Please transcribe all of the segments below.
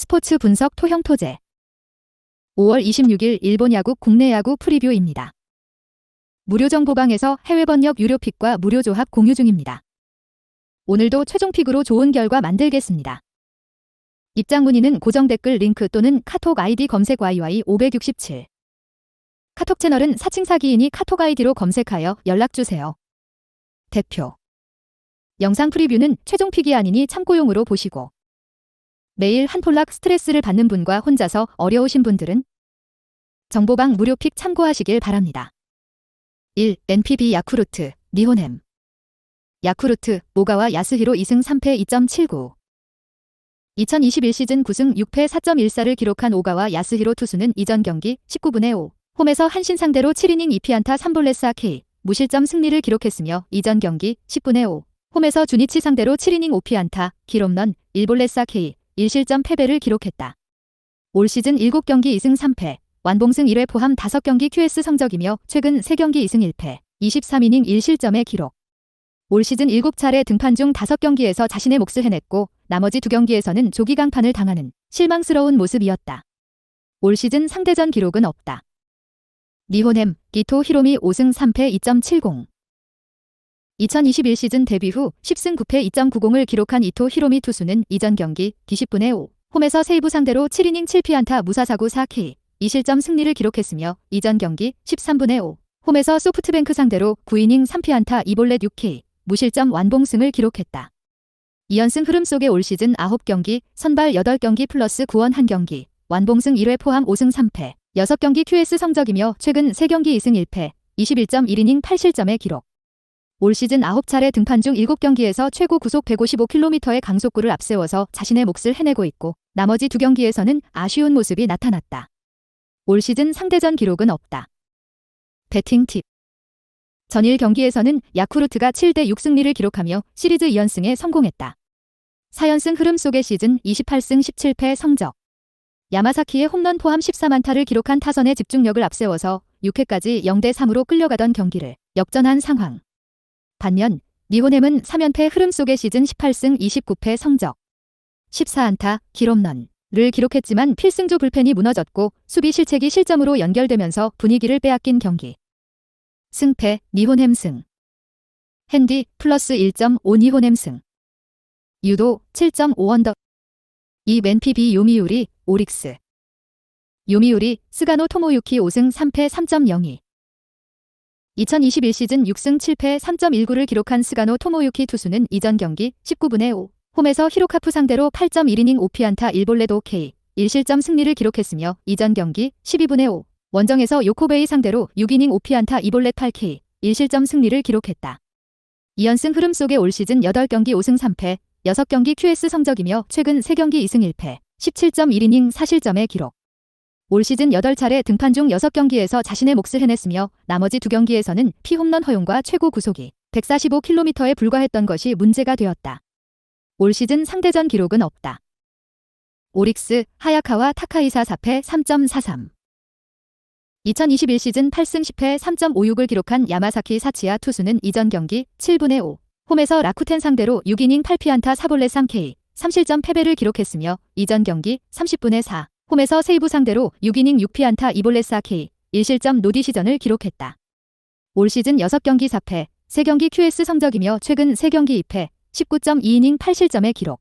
스포츠 분석 토형토제 5월 26일 일본 야구 국내 야구 프리뷰입니다. 무료 정보방에서 해외 번역 유료 픽과 무료 조합 공유 중입니다. 오늘도 최종 픽으로 좋은 결과 만들겠습니다. 입장 문의는 고정 댓글 링크 또는 카톡 아이디 검색 YY567. 카톡 채널은 사칭사기인이 카톡 아이디로 검색하여 연락주세요. 대표 영상 프리뷰는 최종 픽이 아니니 참고용으로 보시고 매일 한 폴락 스트레스를 받는 분과 혼자서 어려우신 분들은 정보방 무료 픽 참고하시길 바랍니다. 1. NPB 야쿠르트, 니혼햄 야쿠르트, 오가와 야스히로 2승 3패 2.79 2021 시즌 9승 6패 4.14를 기록한 오가와 야스히로 투수는 이전 경기 19분의 5, 홈에서 한신 상대로 7이닝 2피안타 3볼넷 4K, 무실점 승리를 기록했으며 이전 경기 10분의 5, 홈에서 주니치 상대로 7이닝 5피안타, 기홈런 1볼넷 4K, 1실점 패배를 기록했다. 올 시즌 7경기 2승 3패, 완봉승 1회 포함 5경기 QS 성적이며 최근 3경기 2승 1패, 23이닝 1실점의 기록. 올 시즌 7차례 등판 중 5경기에서 자신의 몫을 해냈고 나머지 2경기에서는 조기 강판을 당하는 실망스러운 모습이었다. 올 시즌 상대전 기록은 없다. 니혼햄, 기토 히로미 5승 3패 2.70 2021 시즌 데뷔 후 10승 9패 2.90을 기록한 이토 히로미 투수는 이전 경기 20분의 5, 홈에서 세이브 상대로 7이닝 7피안타 무사사구 4K, 2실점 승리를 기록했으며 이전 경기 13분의 5, 홈에서 소프트뱅크 상대로 9이닝 3피안타 2볼넷 6K, 무실점 완봉승을 기록했다. 2연승 흐름 속에 올 시즌 9경기, 선발 8경기 플러스 구원 1경기, 완봉승 1회 포함 5승 3패, 6경기 QS 성적이며 최근 3경기 2승 1패, 21.1이닝 8실점의 기록. 올 시즌 9차례 등판 중 7경기에서 최고 구속 155km의 강속구를 앞세워서 자신의 몫을 해내고 있고 나머지 2경기에서는 아쉬운 모습이 나타났다. 올 시즌 상대전 기록은 없다. 배팅 팁. 전일 경기에서는 야쿠르트가 7대6 승리를 기록하며 시리즈 2연승에 성공했다. 4연승 흐름 속의 시즌 28승 17패 성적. 야마사키의 홈런 포함 14만타를 기록한 타선의 집중력을 앞세워서 6회까지 0대3으로 끌려가던 경기를 역전한 상황. 반면 니혼햄은 3연패 흐름 속의 시즌 18승 29패 성적. 14안타, 기홈런을 기록했지만 필승조 불펜이 무너졌고 수비 실책이 실점으로 연결되면서 분위기를 빼앗긴 경기. 승패, 니혼햄 승. 핸디, 플러스 1.5 니혼햄 승. 유도, 7.5 언더. 2. NPB 요미우리, 오릭스. 요미우리, 스가노 토모유키 5승 3패 3.02 2021 시즌 6승 7패 3.19를 기록한 스가노 토모유키 투수는 이전 경기 19분의 5, 홈에서 히로카프 상대로 8.1이닝 5피안타 1볼넷 5K, 1실점 승리를 기록했으며 이전 경기 12분의 5, 원정에서 요코베이 상대로 6이닝 5피안타 2볼넷 8K, 1실점 승리를 기록했다. 2연승 흐름 속에 올 시즌 8경기 5승 3패, 6경기 QS 성적이며 최근 3경기 2승 1패, 17.1이닝 4실점의 기록. 올 시즌 8차례 등판 중 6경기에서 자신의 몫을 해냈으며 나머지 2경기에서는 피홈런 허용과 최고 구속이 145km에 불과했던 것이 문제가 되었다. 올 시즌 상대전 기록은 없다. 오릭스, 하야카와 타카이사 4패 3.43 2021 시즌 8승 10패 3.56을 기록한 야마사키 사치야 투수는 이전 경기 7분의 5, 홈에서 라쿠텐 상대로 6이닝 8피안타 4볼넷 3K, 3실점 패배를 기록했으며 이전 경기 30분의 4, 홈에서 세이브 상대로 6이닝 6피안타 2볼넷 4K, 1실점 노디 시전을 기록했다. 올 시즌 6경기 4패, 3경기 QS 성적이며 최근 3경기 2패, 19.2이닝 8실점의 기록.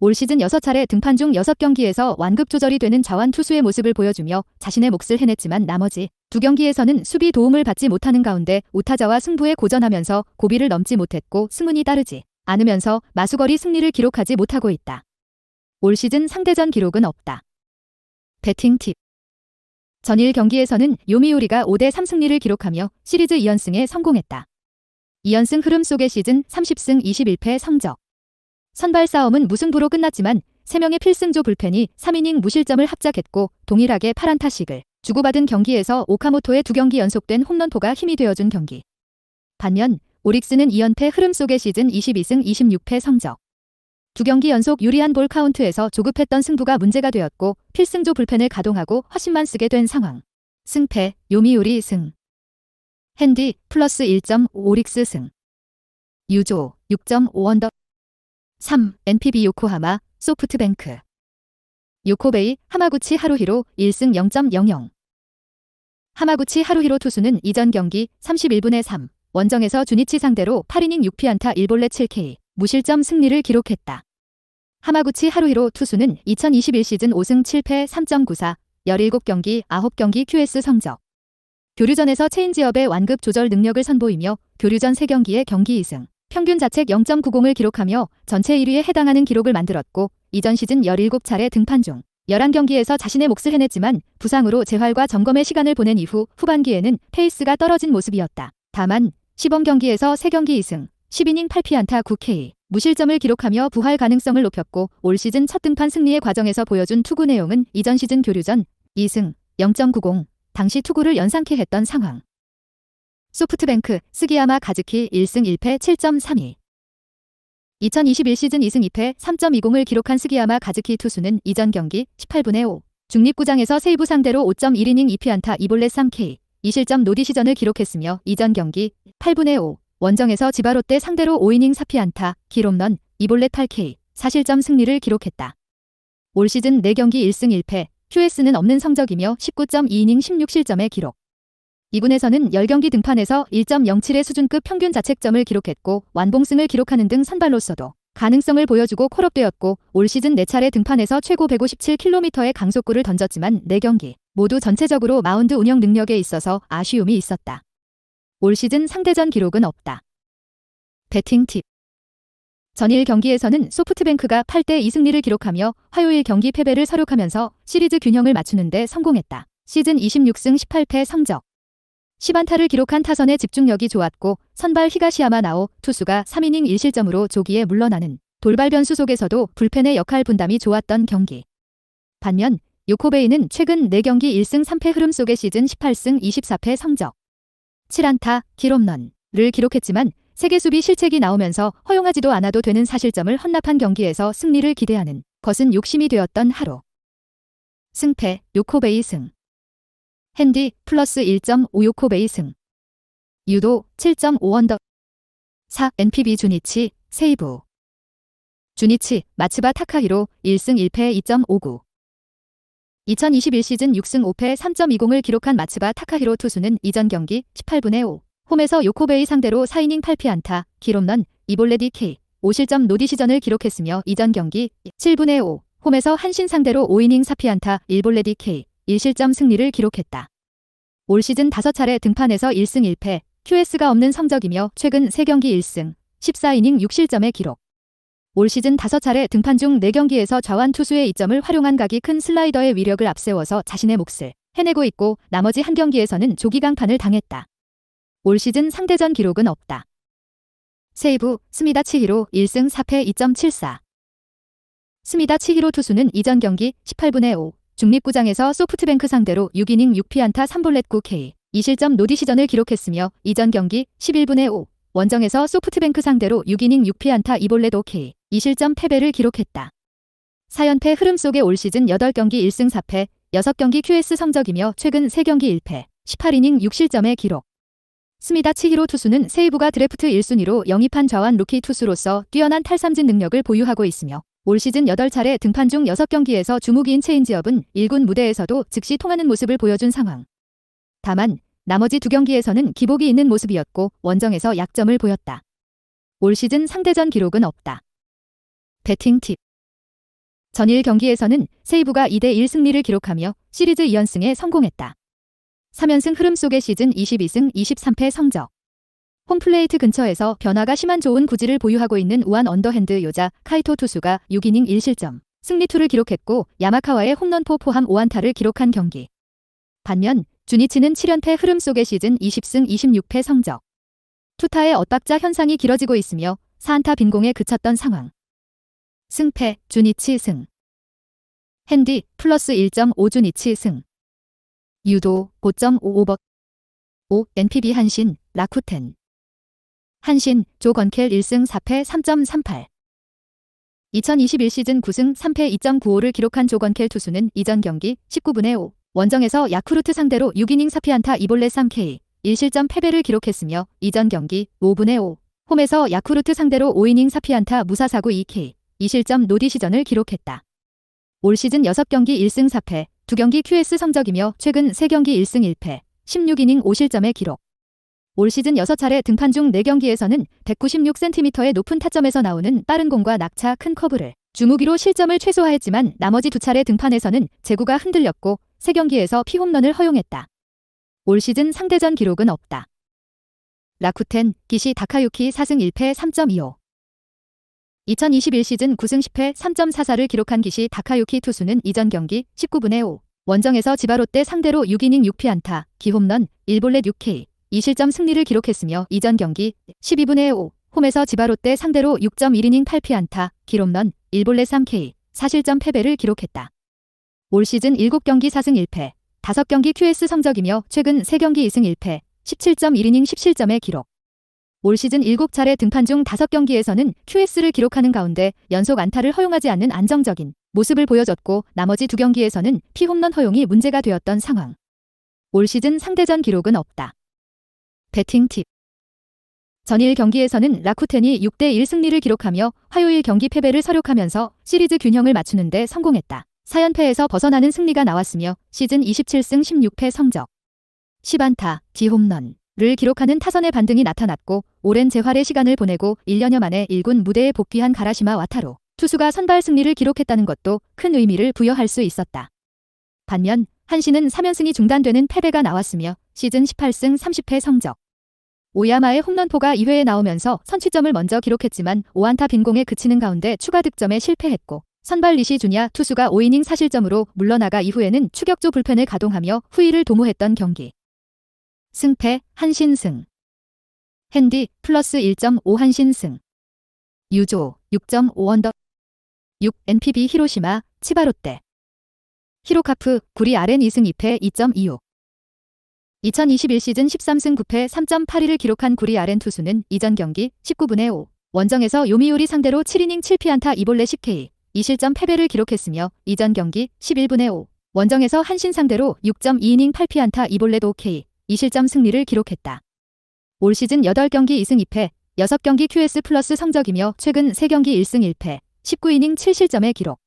올 시즌 6차례 등판 중 6경기에서 완급 조절이 되는 자완 투수의 모습을 보여주며 자신의 몫을 해냈지만 나머지 2경기에서는 수비 도움을 받지 못하는 가운데 우타자와 승부에 고전하면서 고비를 넘지 못했고 승운이 따르지 않으면서 마수거리 승리를 기록하지 못하고 있다. 올 시즌 상대전 기록은 없다. 배팅 팁. 전일 경기에서는 요미우리가 5대3 승리를 기록하며 시리즈 2연승에 성공했다. 2연승 흐름 속의 시즌 30승 21패 성적. 선발 싸움은 무승부로 끝났지만 3명의 필승조 불펜이 3이닝 무실점을 합작했고 동일하게 8안타씩을 주고받은 경기에서 오카모토의 2경기 연속된 홈런포가 힘이 되어준 경기. 반면 오릭스는 2연패 흐름 속의 시즌 22승 26패 성적. 2경기 연속 유리한 볼 카운트에서 조급했던 승부가 문제가 되었고 필승조 불펜을 가동하고 허심만 쓰게 된 상황. 승패, 요미우리 승. 핸디, 플러스 1.5 오릭스 승. 유조, 6.5 언더. 3. NPB 요코하마, 소프트뱅크. 요코베이 하마구치 하루히로 1승 0.00. 하마구치 하루히로 투수는 이전 경기 31분의 3, 원정에서 주니치 상대로 8이닝 6피안타 1볼넷 7K, 무실점 승리를 기록했다. 하마구치 하루히로 투수는 2021 시즌 5승 7패 3.94, 17경기 9경기 QS 성적. 교류전에서 체인지업의 완급 조절 능력을 선보이며 교류전 3경기에 경기 2승, 평균 자책 0.90을 기록하며 전체 1위에 해당하는 기록을 만들었고 이전 시즌 17차례 등판 중 11경기에서 자신의 몫을 해냈지만 부상으로 재활과 점검의 시간을 보낸 이후 후반기에는 페이스가 떨어진 모습이었다. 다만 시범 경기에서 3경기 2승, 10이닝 8피안타 9K, 무실점을 기록하며 부활 가능성을 높였고 올 시즌 첫 등판 승리의 과정에서 보여준 투구 내용은 이전 시즌 교류전 2승 0.90, 당시 투구를 연상케 했던 상황. 소프트뱅크 스기야마 가즈키 1승 1패 7.32. 2021 시즌 2승 2패 3.20을 기록한 스기야마 가즈키 투수는 이전 경기 18분의 5, 중립구장에서 세이부 상대로 5.1이닝 2피안타 2볼넷 3K, 2실점 노디시전을 기록했으며 이전 경기 8분의 5, 원정에서 지바롯데 상대로 5이닝 4피안타, 기홈런 2볼넷 8K, 4실점 승리를 기록했다. 올 시즌 4경기 1승 1패, QS는 없는 성적이며 19.2이닝 16실점의 기록. 2군에서는 10경기 등판에서 1.07의 수준급 평균 자책점을 기록했고 완봉승을 기록하는 등 선발로서도 가능성을 보여주고 콜업되었고 올 시즌 4차례 등판에서 최고 157km의 강속구를 던졌지만 4경기 모두 전체적으로 마운드 운영 능력에 있어서 아쉬움이 있었다. 올 시즌 상대전 기록은 없다. 배팅 팁. 전일 경기에서는 소프트뱅크가 8대2 승리를 기록하며 화요일 경기 패배를 서력하면서 시리즈 균형을 맞추는 데 성공했다. 시즌 26승 18패 성적. 10안타를 기록한 타선의 집중력이 좋았고 선발 히가시야마 나오 투수가 3이닝 1실점으로 조기에 물러나는 돌발 변수 속에서도 불펜의 역할 분담이 좋았던 경기. 반면 요코베이는 최근 4경기 1승 3패 흐름 속의 시즌 18승 24패 성적. 7안타, 기홈런을 기록했지만 세계 수비 실책이 나오면서 허용하지도 않아도 되는 4실점을 헌납한 경기에서 승리를 기대하는 것은 욕심이 되었던 하루. 승패, 요코베이 승. 핸디 플러스 1.5 요코베이 승. 유도 7.5 언더. 4. NPB 주니치 세이브. 주니치 마츠바 타카히로 1승 1패 2.59. 2021 시즌 6승 5패 3.20을 기록한 마츠바 타카히로 투수는 이전 경기 18분의 5. 홈에서 요코베이 상대로 4이닝 8피안타, 기홈런, 2볼넷 2K, 5실점 노디시전을 기록했으며 이전 경기 7분의 5. 홈에서 한신 상대로 5이닝 4피안타, 1볼넷 2K, 1실점 승리를 기록했다. 올 시즌 5차례 등판에서 1승 1패, QS가 없는 성적이며 최근 3경기 1승, 14이닝 6실점의 기록. 올 시즌 5차례 등판 중 4경기에서 좌완 투수의 이점을 활용한 각이 큰 슬라이더의 위력을 앞세워서 자신의 몫을 해내고 있고 나머지 한 경기에서는 조기강판을 당했다. 올 시즌 상대전 기록은 없다. 세이브 스미다 치히로 1승 4패 2.74. 스미다 치히로 투수는 이전 경기 18분의 5. 중립구장에서 소프트뱅크 상대로 6이닝 6피안타 3볼넷 9K, 2실점 노디시전을 기록했으며 이전 경기 11분의 5. 원정에서 소프트뱅크 상대로 6이닝 6피안타 2볼넷 5K, 2실점 패배를 기록했다. 4연패 흐름 속의 올 시즌 8경기 1승 4패, 6경기 QS 성적이며 최근 3경기 1패, 18이닝 6실점의 기록. 스미다 치히로 투수는 세이브가 드래프트 1순위로 영입한 좌완 루키 투수로서 뛰어난 탈삼진 능력을 보유하고 있으며 올 시즌 8차례 등판 중 6경기에서 주무기인 체인지업은 1군 무대에서도 즉시 통하는 모습을 보여준 상황. 다만 나머지 2경기에서는 기복이 있는 모습이었고 원정에서 약점을 보였다. 올 시즌 상대전 기록은 없다. 배팅 팁. 전일 경기에서는 세이브가 2대1 승리를 기록하며 시리즈 2연승에 성공했다. 3연승 흐름 속의 시즌 22승 23패 성적. 홈플레이트 근처에서 변화가 심한 좋은 구질을 보유하고 있는 우한 언더핸드 요자 카이토 투수가 6이닝 1실점 승리투를 기록했고 야마카와의 홈런포 포함 5안타를 기록한 경기. 반면 주니치는 7연패 흐름 속의 시즌 20승 26패 성적. 투타의 엇박자 현상이 길어지고 있으며 4안타 빈공에 그쳤던 상황. 승패 주니치 승. 핸디 플러스 1.5 주니치 승. 유도 5.55버. 5. NPB 한신 라쿠텐. 한신 조건켈 1승 4패 3.38. 2021 시즌 9승 3패 2.95를 기록한 조건켈 투수는 이전 경기 19분의 5. 원정에서 야쿠르트 상대로 6이닝 4피안타 2볼넷 3K, 1실점 패배를 기록했으며 이전 경기 5분의 5. 홈에서 야쿠르트 상대로 5이닝 4피안타 무사 사구 2K, 2실점 노디시전을 기록했다. 올 시즌 6경기 1승 4패, 2경기 QS 성적이며 최근 3경기 1승 1패, 16이닝 5실점의 기록. 올 시즌 6차례 등판 중 4경기에서는 196cm의 높은 타점에서 나오는 빠른 공과 낙차 큰 커브를 주무기로 실점을 최소화했지만 나머지 2차례 등판에서는 제구가 흔들렸고 3경기에서 피홈런을 허용했다. 올 시즌 상대전 기록은 없다. 라쿠텐, 기시 다카유키 4승 1패 3.25. 2021 시즌 9승 10패 3.44를 기록한 기시 다카유키 투수는 이전 경기 19분의 5. 원정에서 지바롯데 상대로 6이닝 6피안타, 기홈런, 1볼넷 6K, 2실점 승리를 기록했으며 이전 경기 12분의 5. 홈에서 지바롯데 상대로 6.1이닝 8피안타, 기홈런, 1볼넷 3K, 4실점 패배를 기록했다. 올 시즌 7경기 4승 1패, 5경기 QS 성적이며 최근 3경기 2승 1패, 17.1이닝 10실점의 기록. 올 시즌 7차례 등판 중 5경기에서는 QS를 기록하는 가운데 연속 안타를 허용하지 않는 안정적인 모습을 보여줬고 나머지 2경기에서는 피홈런 허용이 문제가 되었던 상황. 올 시즌 상대전 기록은 없다. 배팅 팁. 전일 경기에서는 라쿠텐이 6대1 승리를 기록하며 화요일 경기 패배를 서력하면서 시리즈 균형을 맞추는 데 성공했다. 4연패에서 벗어나는 승리가 나왔으며 시즌 27승 16패 성적. 10안타, D홈런을 기록하는 타선의 반등이 나타났고 오랜 재활의 시간을 보내고 1년여 만에 1군 무대에 복귀한 가라시마 와타루 투수가 선발 승리를 기록했다는 것도 큰 의미를 부여할 수 있었다. 반면 한신은 3연승이 중단되는 패배가 나왔으며 시즌 18승 30패 성적. 오야마의 홈런포가 2회에 나오면서 선취점을 먼저 기록했지만 5안타 빈공에 그치는 가운데 추가 득점에 실패했고 선발 니시 주냐 투수가 5이닝 4실점으로 물러나가 이후에는 추격조 불펜을 가동하며 후위를 도모했던 경기. 승패 한신 승. 핸디 플러스 1.5 한신 승. 유조 6.5 언더. 6 NPB 히로시마 치바롯데. 히로카프 구리 RN 2승 2패 2.26. 2021 시즌 13승 9패 3.82를 기록한 구리 RN 투수는 이전 경기 19분의 5. 원정에서 요미우리 상대로 7이닝 7피안타 2볼넷 10K, 2실점 패배를 기록했으며 이전 경기 11분의 5. 원정에서 한신 상대로 6.2이닝 8피안타 2볼넷 5K, 2실점 승리를 기록했다. 올 시즌 8경기 2승 2패, 6경기 QS 플러스 성적이며 최근 3경기 1승 1패, 19이닝 7실점의 기록.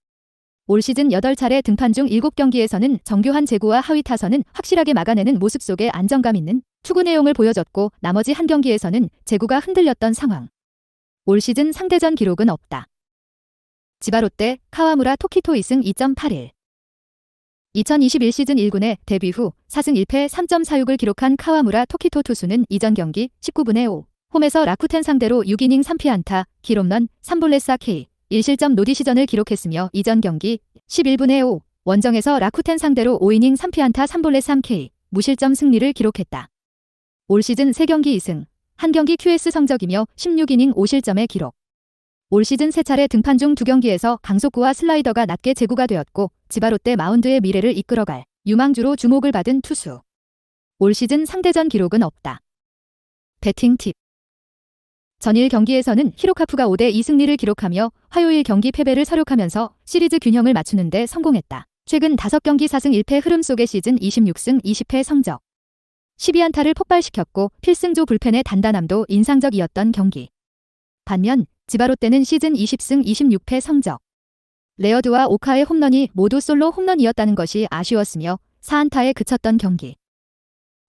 올 시즌 8차례 등판 중 7경기에서는 정교한 제구와 하위 타선은 확실하게 막아내는 모습 속에 안정감 있는 투구 내용을 보여줬고 나머지 한 경기에서는 제구가 흔들렸던 상황. 올 시즌 상대전 기록은 없다. 지바롯데 카와무라 토키토 2승 2.81. 2021 시즌 1군에 데뷔 후 4승 1패 3.46을 기록한 카와무라 토키토 투수는 이전 경기 19분의 5. 홈에서 라쿠텐 상대로 6이닝 3피안타, 기홈런, 3볼넷 4K, 1실점 노디시전을 기록했으며 이전 경기 11분의 5. 원정에서 라쿠텐 상대로 5이닝 3피안타 3볼넷 3K, 무실점 승리를 기록했다. 올 시즌 3경기 2승, 1경기 QS 성적이며 16이닝 5실점의 기록. 올 시즌 3차례 등판 중 2경기에서 강속구와 슬라이더가 낮게 제구가 되었고 지바롯데 마운드의 미래를 이끌어갈 유망주로 주목을 받은 투수. 올 시즌 상대전 기록은 없다. 배팅 팁. 전일 경기에서는 히로카프가 5대2 승리를 기록하며 화요일 경기 패배를 서력하면서 시리즈 균형을 맞추는 데 성공했다. 최근 5경기 4승 1패 흐름 속의 시즌 26승 20패 성적. 12안타를 폭발시켰고 필승조 불펜의 단단함도 인상적이었던 경기. 반면 지바롯데는 시즌 20승 26패 성적. 레어드와 오카의 홈런이 모두 솔로 홈런이었다는 것이 아쉬웠으며 4안타에 그쳤던 경기.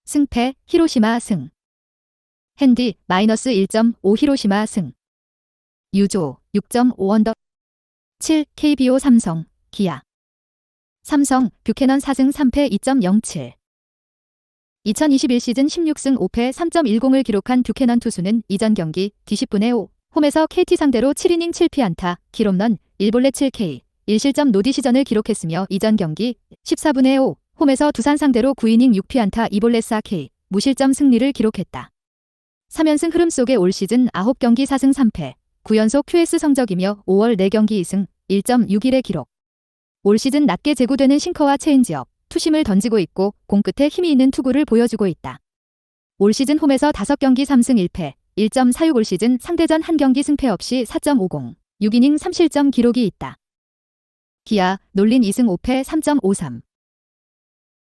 승패 히로시마 승. 핸디 마이너스 1.5 히로시마 승. 유조 6.5 언더. 7 KBO 삼성 기아. 삼성 뷰캐넌 4승 3패 2.07. 2021 시즌 16승 5패 3.10을 기록한 뷰캐넌 투수는 이전 경기 20분의 5. 홈에서 KT 상대로 7이닝 7피안타, 기홈런, 1볼넷 7K, 1실점 노디시전을 기록했으며 이전 경기 14분의 5. 홈에서 두산 상대로 9이닝 6피안타 2볼넷 4K, 무실점 승리를 기록했다. 3연승 흐름 속의 올 시즌 9경기 4승 3패, 9연속 QS 성적이며 5월 4경기 2승 1.61의 기록. 올 시즌 낮게 제구되는 싱커와 체인지업, 투심을 던지고 있고 공 끝에 힘이 있는 투구를 보여주고 있다. 올 시즌 홈에서 5경기 3승 1패, 1.46 올 시즌 상대전 1경기 승패 없이 4.50, 6이닝 3실점 기록이 있다. 기아 놀린 2승 5패 3.53.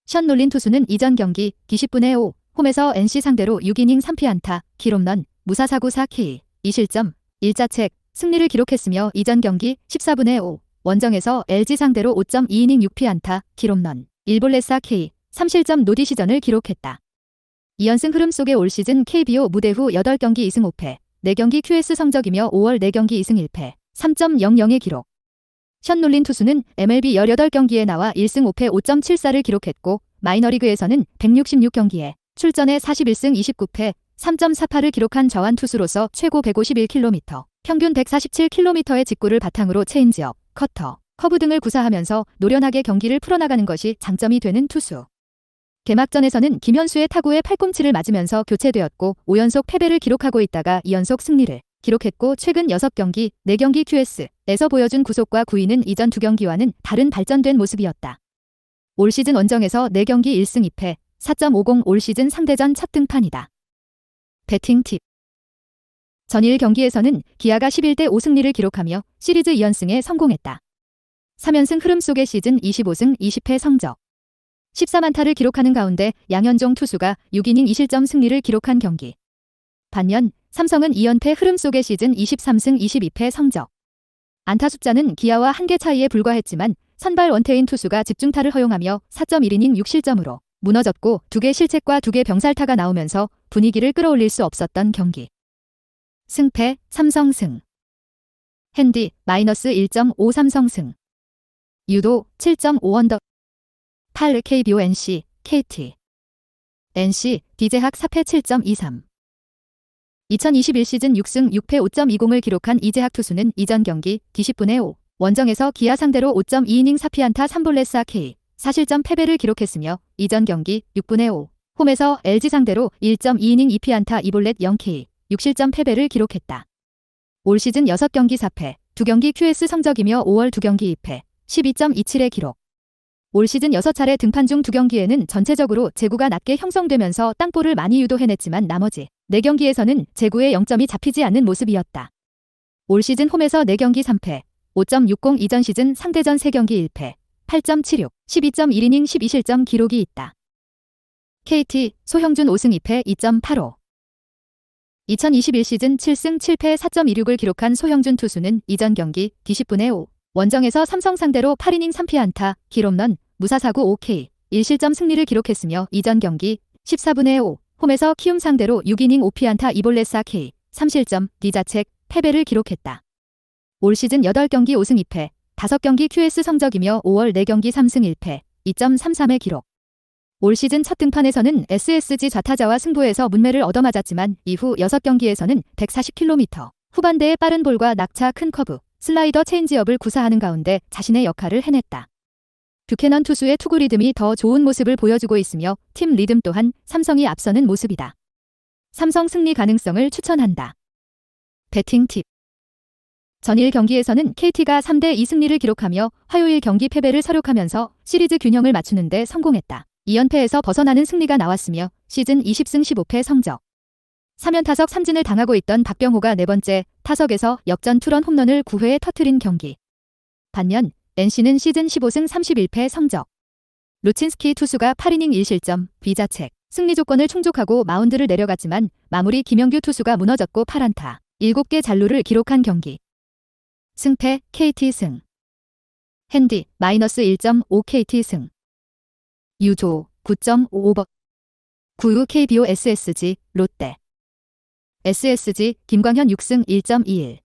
션 놀린 투수는 이전 경기 20분의 5. 홈에서 NC 상대로 6이닝 3피안타, 기홈런, 무사사구 4K, 2실점, 1자책, 승리를 기록했으며 이전 경기 14분의 5. 원정에서 LG 상대로 5.2이닝 6피안타, 기홈런, 1볼넷 4K, 3실점 노디시전을 기록했다. 2연승 흐름 속에 올 시즌 KBO 무대 후 8경기 2승 5패, 4경기 QS 성적이며 5월 4경기 2승 1패, 3.00의 기록. 션 놀린 투수는 MLB 18경기에 나와 1승 5패 5.74를 기록했고 마이너리그에서는 166경기에 출전해 41승 29패 3.48을 기록한 저한 투수로서 최고 151km, 평균 147km의 직구를 바탕으로 체인지업, 커터, 커브 등을 구사하면서 노련하게 경기를 풀어나가는 것이 장점이 되는 투수. 개막전에서는 김현수의 타구에 팔꿈치를 맞으면서 교체되었고 5연속 패배를 기록하고 있다가 2연속 승리를 기록했고 최근 6경기, 4경기 QS에서 보여준 구속과 구위는 이전 2경기와는 다른 발전된 모습이었다. 올 시즌 원정에서 4경기 1승 2패, 4.50 올 시즌 상대전 첫 등판이다. 배팅 팁. 전일 경기에서는 기아가 11대 5 승리를 기록하며 시리즈 2연승에 성공했다. 3연승 흐름 속의 시즌 25승 20패 성적. 14만타를 기록하는 가운데 양현종 투수가 6이닝 2실점 승리를 기록한 경기. 반면 삼성은 2연패 흐름 속의 시즌 23승 22패 성적. 안타 숫자는 기아와 1개 차이에 불과했지만 선발 원태인 투수가 집중타를 허용하며 4.1이닝 6실점으로 무너졌고 2개 실책과 2개 병살타가 나오면서 분위기를 끌어올릴 수 없었던 경기. 승패 삼성 승. 핸디 -1.5 삼성 승. 유도 7.5 언더. 8 KBO NC KT. NC 디제학 4패 7.23. 2021 시즌 6승 6패 5.20을 기록한 이재학 투수는 이전 경기 D10분의 5 원정에서 기아 상대로 5.2이닝 4피안타 3볼넷 4K 4실점 패배를 기록했으며 이전 경기 6분의 5 홈에서 LG 상대로 1.2이닝 2피안타 2볼넷 0K 6실점 패배를 기록했다. 올 시즌 6경기 4패, 2경기 QS 성적이며 5월 2경기 2패, 12.27의 기록. 올 시즌 6차례 등판 중 2경기에는 전체적으로 제구가 낮게 형성되면서 땅볼을 많이 유도해냈지만 나머지 4경기에서는 제구에 0점이 잡히지 않는 모습이었다. 올 시즌 홈에서 4경기 3패, 5.60 이전 시즌 상대전 3경기 1패, 8.76, 12.1이닝 12실점 기록이 있다. KT 소형준 5승 2패 2.85. 2021 시즌 7승 7패 4.26을 기록한 소형준 투수는 이전 경기 D10분의 5 원정에서 삼성 상대로 8이닝 3피안타, 기홈런, 무사사구 5K, 1실점 승리를 기록했으며 이전 경기 14분의 5 홈에서 키움 상대로 6이닝 5피안타 2볼넷 4K, 3실점, D자책, 패배를 기록했다. 올 시즌 8경기 5승 2패, 5경기 QS 성적이며 5월 4경기 3승 1패, 2.33의 기록. 올 시즌 첫 등판에서는 SSG 좌타자와 승부에서 문매를 얻어맞았지만 이후 6경기에서는 140km, 후반대의 빠른 볼과 낙차 큰 커브, 슬라이더 체인지업을 구사하는 가운데 자신의 역할을 해냈다. 뷰캐넌 투수의 투구 리듬이 더 좋은 모습을 보여주고 있으며 팀 리듬 또한 삼성이 앞서는 모습이다. 삼성 승리 가능성을 추천한다. 배팅 팁. 전일 경기에서는 KT가 3대2 승리를 기록하며 화요일 경기 패배를 서력하면서 시리즈 균형을 맞추는 데 성공했다. 2연패에서 벗어나는 승리가 나왔으며 시즌 20승 15패 성적. 3연타석 3진을 당하고 있던 박병호가 4번째 타석에서 역전 투런 홈런을 9회에 터뜨린 경기. 반면 NC는 시즌 15승 31패 성적. 루친스키 투수가 8이닝 1실점, B자책, 승리 조건을 충족하고 마운드를 내려갔지만 마무리 김영규 투수가 무너졌고 8안타, 7개 잔루를 기록한 경기. 승패 KT 승. 핸디 -1.5 KT 승. 유조 9.55번. 9위 KBO SSG 롯데. SSG 김광현 6승 1.21.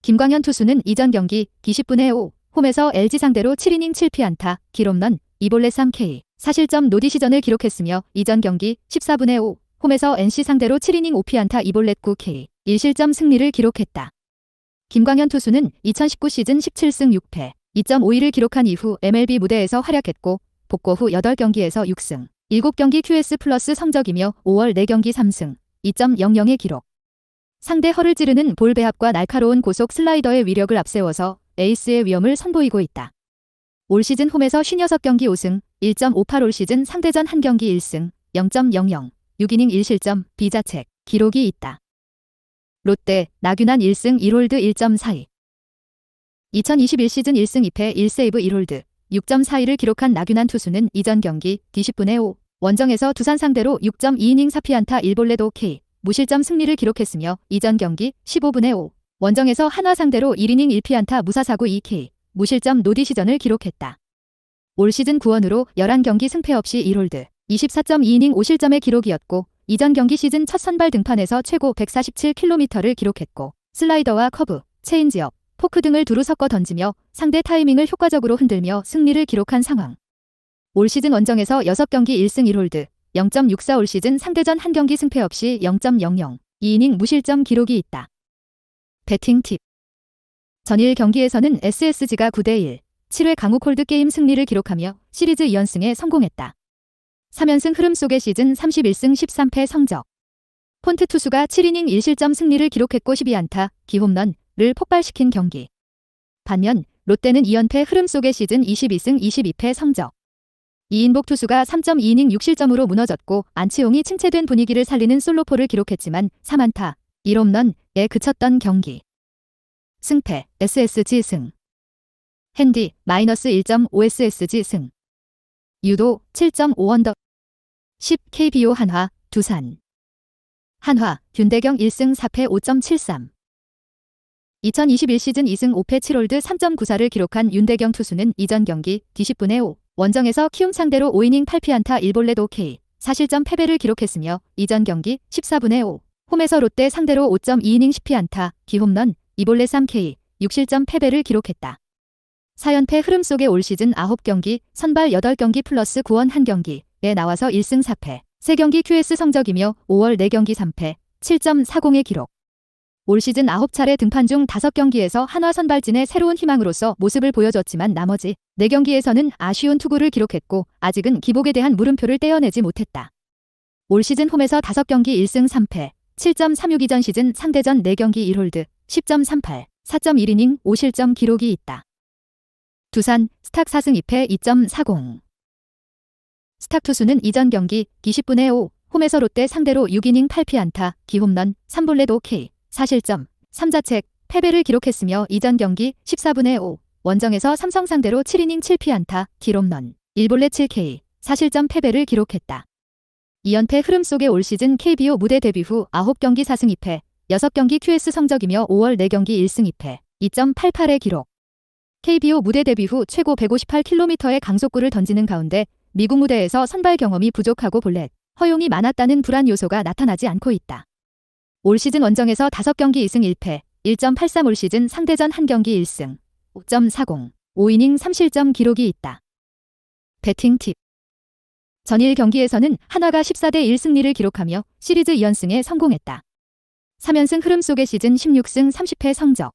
김광현 투수는 이전 경기 D10분의 5 홈에서 LG 상대로 7이닝 7피안타, 기홈런, 2볼넷 3K, 4실점 노디시전을 기록했으며 이전 경기 14분의 5 홈에서 NC 상대로 7이닝 5피안타 2볼넷 9K, 1실점 승리를 기록했다. 김광현 투수는 2019 시즌 17승 6패, 2.52를 기록한 이후 MLB 무대에서 활약했고 복구 후 8경기에서 6승, 7경기 QS 플러스 성적이며 5월 4경기 3승, 2.00의 기록. 상대 허를 찌르는 볼 배합과 날카로운 고속 슬라이더의 위력을 앞세워서 에이스의 위험을 선보이고 있다. 올 시즌 홈에서 56경기 5승, 1.58 올 시즌 상대전 1경기 1승, 0.00, 6이닝 1실점, B자책, 기록이 있다. 롯데, 나균환 1승 1홀드 1.42. 2021 시즌 1승 2패 1세이브 1홀드, 6.42를 기록한 나균환 투수는 이전 경기 D10분의 5 원정에서 두산 상대로 6.2이닝 4피안타 1볼넷 5K, 무실점 승리를 기록했으며 이전 경기 15분의 5 원정에서 한화 상대로 1이닝 1피안타 무사사구 2K, 무실점 노디 시전을 기록했다. 올 시즌 9원으로 11경기 승패 없이 1홀드, 24.2이닝 5실점의 기록이었고 이전 경기 시즌 첫 선발 등판에서 최고 147km를 기록했고 슬라이더와 커브, 체인지업, 포크 등을 두루 섞어 던지며 상대 타이밍을 효과적으로 흔들며 승리를 기록한 상황. 올 시즌 원정에서 6경기 1승 1홀드, 0.64 올 시즌 상대전 1경기 승패 없이 0.00, 2이닝 무실점 기록이 있다. 배팅 팁. 전일 경기에서는 SSG가 9대1, 7회 강우 콜드 게임 승리를 기록하며 시리즈 2연승에 성공했다. 3연승 흐름 속의 시즌 31승 13패 성적. 폰트 투수가 7이닝 1실점 승리를 기록했고 12안타, 기홈런을 폭발시킨 경기. 반면 롯데는 2연패 흐름 속의 시즌 22승 22패 성적. 이인복 투수가 3.2이닝 6실점으로 무너졌고 안치홍이 침체된 분위기를 살리는 솔로포를 기록했지만 3안타, 1홈런에 그쳤던 경기. 승패, SSG 승. 핸디, -1.5 SSG 승. 유도, 7.5 언더. 10 KBO 한화, 두산. 한화, 윤대경 1승 4패 5.73. 2021 시즌 2승 5패 7홀드 3.94를 기록한 윤대경 투수는 이전 경기 D10분의 5, 원정에서 키움 상대로 5이닝 8피안타 1볼넷 5K, 4실점 패배를 기록했으며 이전 경기 14분의 5, 홈에서 롯데 상대로 5.2이닝 10피안타, 기홈런, 2볼넷 3K, 6실점 패배를 기록했다. 4연패 흐름 속의 올 시즌 9경기, 선발 8경기 플러스 9원 1경기에 나와서 1승 4패, 3경기 QS 성적이며 5월 4경기 3패, 7.40의 기록. 올 시즌 9차례 등판 중 5경기에서 한화 선발진의 새로운 희망으로서 모습을 보여줬지만 나머지 4경기에서는 아쉬운 투구를 기록했고 아직은 기복에 대한 물음표를 떼어내지 못했다. 올 시즌 홈에서 5경기 1승 3패, 7.36 이전 시즌 상대전 4경기 1홀드, 10.38, 4.1이닝 5실점 기록이 있다. 두산, 스탁 4승 2패 2.40. 스탁 투수는 이전 경기 20분의 5, 홈에서 롯데 상대로 6이닝 8피안타, 기홈런, 3볼넷 5K, 4실점, 3자책, 패배를 기록했으며 이전 경기 14분의 5, 원정에서 삼성 상대로 7이닝 7피안타, 기홈런, 1볼넷 7K, 4실점 패배를 기록했다. 2연패 흐름 속의 올 시즌 KBO 무대 데뷔 후 9경기 4승 2패, 6경기 QS 성적이며 5월 4경기 1승 2패, 2.88의 기록. KBO 무대 데뷔 후 최고 158km의 강속구를 던지는 가운데 미국 무대에서 선발 경험이 부족하고 볼넷, 허용이 많았다는 불안 요소가 나타나지 않고 있다. 올 시즌 원정에서 5경기 2승 1패, 1.83 올 시즌 상대전 1경기 1승, 5.40, 5이닝 3실점 기록이 있다. 배팅 팁. 전일 경기에서는 한화가 14대1 승리를 기록하며 시리즈 2연승에 성공했다. 3연승 흐름 속의 시즌 16승 30패 성적.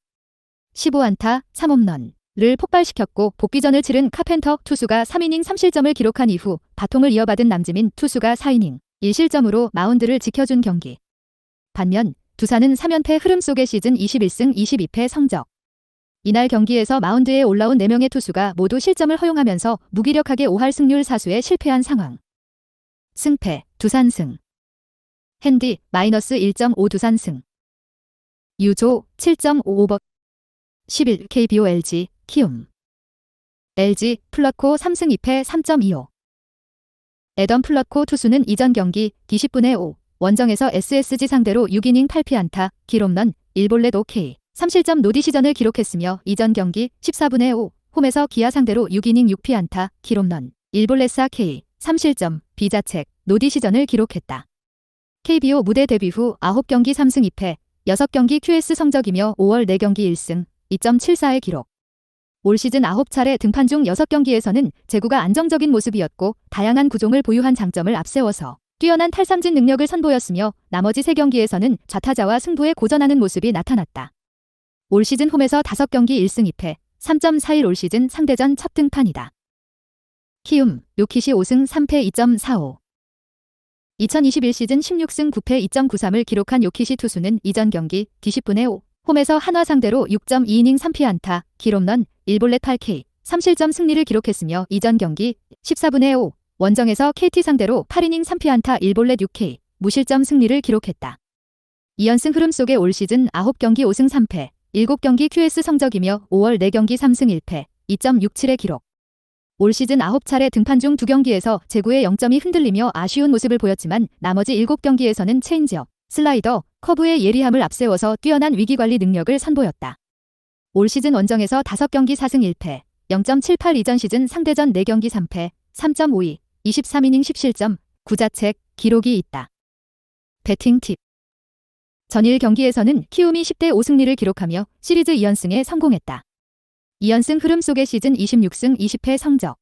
15안타, 3홈런을 폭발시켰고 복귀전을 치른 카펜터 투수가 3이닝 3실점을 기록한 이후 바통을 이어받은 남지민 투수가 4이닝 1실점으로 마운드를 지켜준 경기. 반면 두산은 3연패 흐름 속의 시즌 21승 22패 성적. 이날 경기에서 마운드에 올라온 4명의 투수가 모두 실점을 허용하면서 무기력하게 5할 승률 사수에 실패한 상황. 승패, 두산 승. 핸디, -1.5 두산 승. 유조, 7.55버. 11 KBO LG, 키움. LG, 플러코 3승 2패 3.25. 애덤 플러코 투수는 이전 경기 D10분의 5, 원정에서 SSG 상대로 6이닝 8피안타, 기홈런, 1볼넷 5K, 3실점 노디 시전을 기록했으며 이전 경기 14분의 5, 홈에서 기아 상대로 6이닝 6피안타, 기홈런, 1볼넷 4K, 3실점, 비자책, 노디 시전을 기록했다. KBO 무대 데뷔 후 9경기 3승 2패, 6경기 QS 성적이며 5월 4경기 1승, 2.74의 기록. 올 시즌 9차례 등판 중 6경기에서는 제구가 안정적인 모습이었고 다양한 구종을 보유한 장점을 앞세워서 뛰어난 탈삼진 능력을 선보였으며 나머지 3경기에서는 좌타자와 승부에 고전하는 모습이 나타났다. 올 시즌 홈에서 5경기 1승 2패, 3.41 올 시즌 상대전 첫 등판이다. 키움, 요키시 5승 3패 2.45. 2021 시즌 16승 9패 2.93을 기록한 요키시 투수는 이전 경기 D10분의 5, 홈에서 한화 상대로 6.2이닝 3피안타, 기홈런, 1볼넷 8K, 3실점 승리를 기록했으며 이전 경기 14분의 5, 원정에서 KT 상대로 8이닝 3피안타 1볼넷 6K, 무실점 승리를 기록했다. 2연승 흐름 속의 올 시즌 9경기 5승 3패, 7경기 QS 성적이며 5월 4경기 3승 1패, 2.67의 기록. 올 시즌 9차례 등판 중 2경기에서 제구의 0점이 흔들리며 아쉬운 모습을 보였지만 나머지 7경기에서는 체인지업, 슬라이더, 커브의 예리함을 앞세워서 뛰어난 위기관리 능력을 선보였다. 올 시즌 원정에서 5경기 4승 1패, 0.78 이전 시즌 상대전 4경기 3패, 3.52, 23이닝 10실점, 9자책 기록이 있다. 배팅 팁. 전일 경기에서는 키움이 10대 5승리를 기록하며 시리즈 2연승에 성공했다. 2연승 흐름 속의 시즌 26승 20패 성적.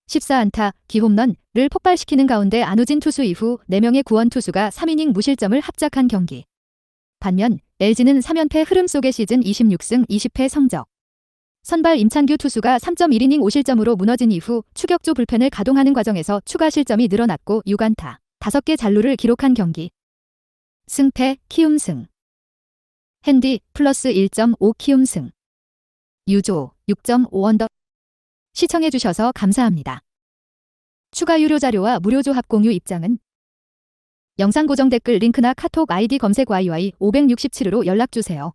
14안타, 기홈런을 폭발시키는 가운데 안우진 투수 이후 4명의 구원 투수가 3이닝 무실점을 합작한 경기. 반면 LG는 3연패 흐름 속의 시즌 26승 20패 성적. 선발 임찬규 투수가 3.1이닝 5실점으로 무너진 이후 추격조 불펜을 가동하는 과정에서 추가 실점이 늘어났고 6안타, 5개 잔루를 기록한 경기. 승패, 키움 승. 핸디, 플러스 1.5 키움 승. 유조, 6.5 언더. 시청해주셔서 감사합니다. 추가 유료 자료와 무료 조합 공유 입장은 영상 고정 댓글 링크나 카톡 아이디 검색 YY567으로 연락주세요.